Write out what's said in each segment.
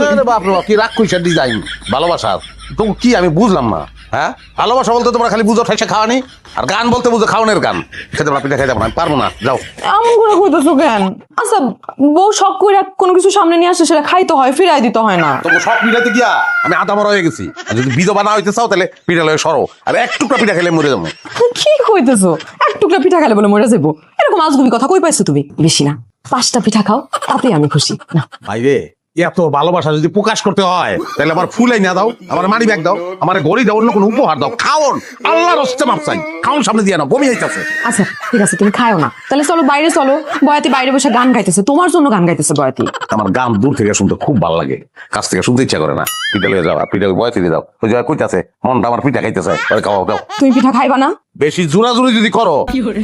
বাপরে বাপ, কি রাগ কইছে ডিজাইন ভালোবাসার তো কি আমি বুঝলাম না। হ্যাঁ, ভালোবাসা বলতে তোমরা খালি বুঝো ঠাইসা খাওয়ানি, আর গান বলতে বুঝো খাওয়ানোর গান। খেতে পারো, পিঠা খাইতে পারো, আমি পারবো না, যাও। এমন করে কইতেছো কেন? আচ্ছা, বউ শখ করে কোনো কিছু সামনে নিয়ে আসে, সেটা খাইতে হয়, ফিরাই দিতে হয় না? তোমার সব মিলাতে গিয়া আমি আধা মরা হয়ে গেছি। আর যদি বিধবা না হইতে চাও তাহলে পিঠা লয়ে সরো, আর এক টুকরা পিঠা খেলে মরে যাবো। কি কইতেছো? এক টুকরা পিঠা খেলে বলে মরে যাবো? এরকম আজগুবি কথা কই পাইছো তুমি? বেশি না, 5টা পিঠা খাও, তাতেই আমি খুশি। না ভাইরে, এত ভালোবাসা যদি প্রকাশ করতে হয় তাহলে আমার ফুলাই না দাও, আমার মানি ব্যাগ দাও, আমার গড়ি দাও, অন্য কোনো উপহার দাও। খাওন আল্লাহর হস্তে মাপ চাই, খাওন সামনে দিয়ে না, বমি হইতাছে। আচ্ছা ঠিক আছে, তুমি খাও না, তাহলে চলো বাইরে চলো। বয়াতি বাইরে বসে গান গাইতেছে, তোমার জন্য গান গাইতেছে বয়াতি। আমার গান দূর থেকে শুনতে খুব ভালো লাগে, কাছ থেকে শুনতে ইচ্ছা করে না। পিঠা লয়ে যাও, আর পিঠা বয়াতি দিয়ে দাও। ওই জায়গায় কইতাছে মনটা আমার পিঠা খাইতেছে, খাওয়াও দাও। তুমি পিঠা খাইবা না? বেশি জোরাজুরি যদি করো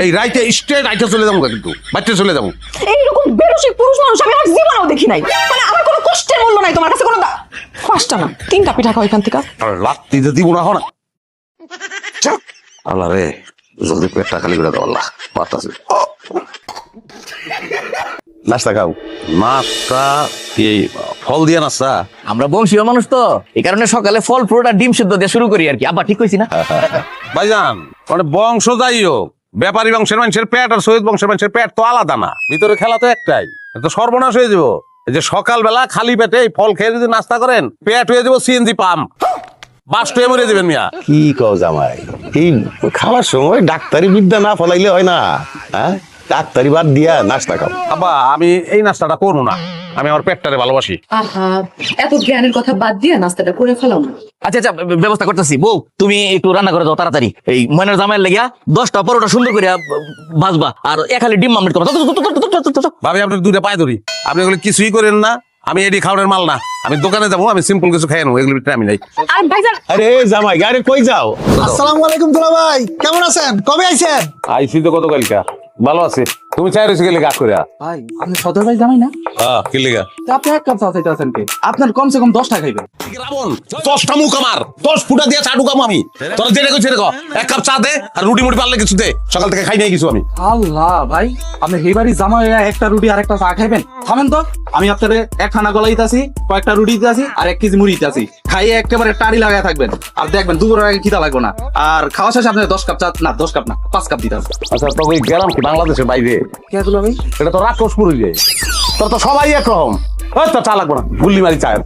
এই রাইতে স্ট্রেট রাইতে চলে যাবো, কিন্তু বাচ্চা চলে যাবো। এইরকম বেরসিক পুরুষ মানুষ আমি আমার জীবনেও দেখি নাই। মানে আমার কোনো কষ্টের মূল্য নাই তোমার কাছে, কোনো 5টা না 3টা পিঠা খাও এখান থেকে। রাত্রিতে দিব না হো না। আল্লাহ রে, জলদি পেটটা খালি করে দাও আল্লাহ, বাতাসে। নাস্তা খাও। নাস্তা কি ফল দিয়ে নাস্তা? আমরা বংশীয় মানুষ তো, এই কারণে সকালে ফল ফ্রুট আর ডিম সিদ্ধ দিয়ে শুরু করি আর কি। আব্বা ঠিক কইছি না? ভাইজান, মানে বংশ যাই হোক, ব্যাপারী বংশের মানুষের পেট আর শহীদ বংশের মানুষের পেট তো আলাদা না, ভিতরে খেলা তো একটাই। তো সর্বনাশ হয়ে যাবো। এই যে সকালবেলা খালি পেটে এই ফল খেয়ে যদি নাস্তা করেন, পেট হয়ে যাবো সিএনজি পাম্প, বাস্ট হয়ে মরে যাবেন মিয়া। কি কও জামাই, এই খাওয়ার সময় ডাক্তারি বিদ্যা না ফলাইলে হয় না? হ্যাঁ, ডাক্তারি বাদ দিয়া নাস্তা খাও। আব্বা, আমি এই নাস্তাটা করবো না, আমি আমার পেটটারে ভালোবাসি। আহা, এত জ্ঞানের কথা বাদ দিয়ে নাস্তাটা করে ফেলাও না। আচ্ছা আচ্ছা, ব্যবস্থা করতেছি। বউ তুমি একটু রান্না করে দাও তাড়াতাড়ি। এই ময়নার জামাইয়ের লেগিয়া 10টা পরোটা সুন্দর করে ভাজবা, আর খালি ডিম আমলেট করো। ভাবি, আপনার দুইটা পায়ে ধরি, আপনি এগুলো কিছুই করেন না। আমি এডি খাওয়ানোর মাল না, আমি দোকানে যাবো, আমি সিম্পল কিছু খাই নেবো, এগুলো আমি নাই। আর ভাইজান, আরে জামাই, গাড়ি কই যাও? আসসালামু আলাইকুম দুলা ভাই, কেমন আছেন? কবে আইছেন? আইসি তো গত কালকা, ভালো আছে। তুমি চাই রয়েছে গেলে কাজ করে? ভাই আপনি সদর ভাই জামাই না? হ্যাঁ, কি লিগা? তা আপনি এক কাপ চা চাইতে আছেন কে? আপনার কমসে কম 10টা খাইবেন। রাবণ 10টা মুখ আমার, 10 ফুটা দিয়ে চা ঢুকাবো আমি। তোর যেটা কইছে রে, এক কাপ চা দে, আর রুটি মুটি পারলে কিছু দে, সকাল থেকে খাই নাই কিছু আমি। আল্লাহ ভাই, আপনি এই বাড়ি জামাই একটা রুটি আর একটা চা খাইবেন? থামেন তো, আমি আপনাদের একখানা গলা দিতেছি, কয়েকটা রুটি দিতেছি, আর 1 কেজি মুড়ি দিতেছি। খাইয়ে একেবারে টাড়ি লাগায় থাকবেন, আর দেখবেন দুপুরের আগে খিদা লাগবে না। আর খাওয়া শেষে আপনাদের 10 কাপ চা, না 10 কাপ না 5 কাপ দিতে হবে। আচ্ছা, তবে গেলাম কি বাংলাদেশের বাইরে? কে দিল ভাই? এটা তো রাক্ষসপুর হয়ে যায়, তোর তো সবাই একরকম। ওই তো চা লাগবো না, গুল্লি মারি চায়।